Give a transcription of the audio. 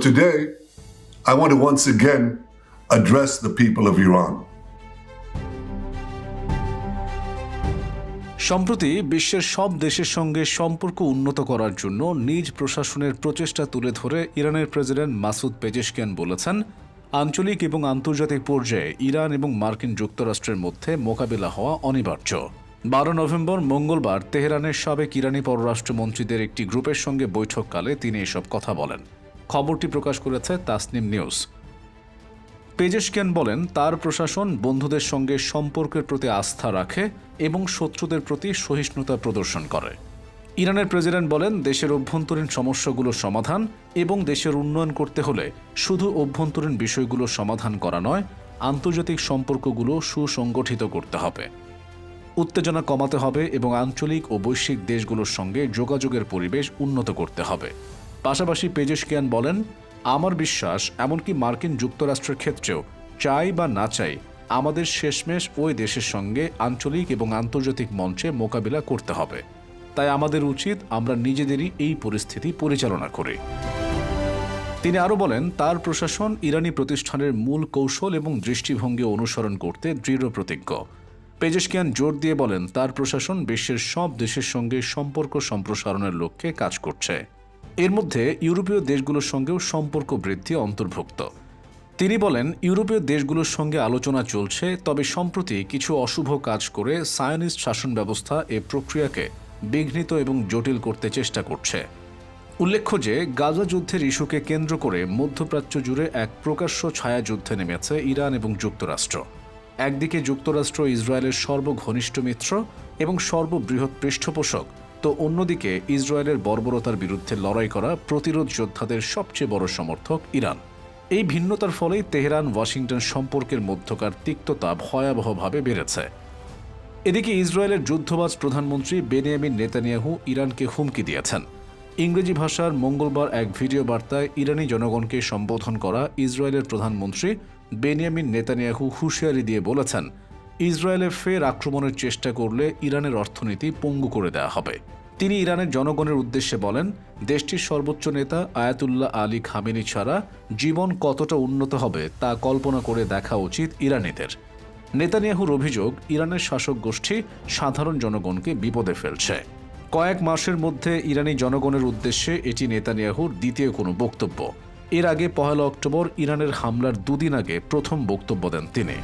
Today, I want to once again address the people of Iran. সম্প্রতি বিশ্বের সব দেশের সঙ্গে সম্পর্ক উন্নত করার জন্য নিজ প্রশাসনের প্রচেষ্টা তুলে ধরে ইরানের প্রেসিডেন্ট মাসুদ পেজেশকিয়ান বলেছেন, আঞ্চলিক এবং আন্তর্জাতিক পর্যায়ে ইরান এবং মার্কিন যুক্তরাষ্ট্রের মধ্যে মোকাবিলা হওয়া অনিবার্য। 12 নভেম্বর মঙ্গলবার তেহরানের সাবেক ইরানি পররাষ্ট্রমন্ত্রীদের একটি গ্রুপের সঙ্গে বৈঠককালে তিনি এসব কথা বলেন। খবরটি প্রকাশ করেছে তাসনিম নিউজ। পেজেশকিয়ান বলেন, তার প্রশাসন বন্ধুদের সঙ্গে সম্পর্কের প্রতি আস্থা রাখে এবং শত্রুদের প্রতি সহিষ্ণুতা প্রদর্শন করে। ইরানের প্রেসিডেন্ট বলেন, দেশের অভ্যন্তরীণ সমস্যাগুলো সমাধান এবং দেশের উন্নয়ন করতে হলে শুধু অভ্যন্তরীণ বিষয়গুলো সমাধান করা নয়, আন্তর্জাতিক সম্পর্কগুলো সুসংগঠিত করতে হবে, উত্তেজনা কমাতে হবে এবং আঞ্চলিক ও বৈশ্বিক দেশগুলোর সঙ্গে যোগাযোগের পরিবেশ উন্নত করতে হবে। পাশাপাশি পেজেশকিয়ান বলেন, আমার বিশ্বাস এমনকি মার্কিন যুক্তরাষ্ট্রের ক্ষেত্রেও চাই বা না চাই আমাদের শেষমেশ ওই দেশের সঙ্গে আঞ্চলিক এবং আন্তর্জাতিক মঞ্চে মোকাবিলা করতে হবে। তাই আমাদের উচিত আমরা নিজেদেরই এই পরিস্থিতি পরিচালনা করি। তিনি আরও বলেন, তার প্রশাসন ইরানি প্রতিষ্ঠানের মূল কৌশল এবং দৃষ্টিভঙ্গি অনুসরণ করতে দৃঢ় প্রতিজ্ঞ। পেজেশকিয়ান জোর দিয়ে বলেন, তার প্রশাসন বিশ্বের সব দেশের সঙ্গে সম্পর্ক সম্প্রসারণের লক্ষ্যে কাজ করছে। এর মধ্যে ইউরোপীয় দেশগুলোর সঙ্গেও সম্পর্ক বৃদ্ধি অন্তর্ভুক্ত। তিনি বলেন, ইউরোপীয় দেশগুলোর সঙ্গে আলোচনা চলছে, তবে সম্প্রতি কিছু অশুভ কাজ করে সায়নিস্ট শাসন ব্যবস্থা এ প্রক্রিয়াকে বিঘ্নিত এবং জটিল করতে চেষ্টা করছে। উল্লেখ্য যে গাজা যুদ্ধের ইস্যুকে কেন্দ্র করে মধ্যপ্রাচ্য জুড়ে এক প্রকাশ্য ছায়াযুদ্ধে নেমেছে ইরান এবং যুক্তরাষ্ট্র। একদিকে যুক্তরাষ্ট্র ইসরায়েলের সর্বঘনিষ্ঠ মিত্র এবং সর্ববৃহৎ পৃষ্ঠপোষক, তো অন্যদিকে ইসরায়েলের বর্বরতার বিরুদ্ধে লড়াই করা প্রতিরোধ যোদ্ধাদের সবচেয়ে বড় সমর্থক ইরান। এই ভিন্নতার ফলেই তেহরান ওয়াশিংটন সম্পর্কের মধ্যকার তিক্ততা ভয়াবহভাবে বেড়েছে। এদিকে ইসরায়েলের যুদ্ধবাজ প্রধানমন্ত্রী বেনিয়ামিন নেতানিয়াহু ইরানকে হুমকি দিয়েছেন। ইংরেজি ভাষার মঙ্গলবার এক ভিডিও বার্তায় ইরানি জনগণকে সম্বোধন করা ইসরায়েলের প্রধানমন্ত্রী বেনিয়ামিন নেতানিয়াহু হুঁশিয়ারি দিয়ে বলেছেন, ইসরায়েলে ফের আক্রমণের চেষ্টা করলে ইরানের অর্থনীতি পঙ্গু করে দেওয়া হবে। তিনি ইরানের জনগণের উদ্দেশ্যে বলেন, দেশটির সর্বোচ্চ নেতা আয়াতুল্লাহ আলী খামেনি ছাড়া জীবন কতটা উন্নত হবে তা কল্পনা করে দেখা উচিত ইরানিদের। নেতানিয়াহুর অভিযোগ, ইরানের শাসক গোষ্ঠী সাধারণ জনগণকে বিপদে ফেলছে। কয়েক মাসের মধ্যে ইরানি জনগণের উদ্দেশ্যে এটি নেতানিয়াহুর দ্বিতীয় কোনো বক্তব্য। এর আগে 1 অক্টোবর ইরানের হামলার 2 দিন আগে প্রথম বক্তব্য দেন তিনি।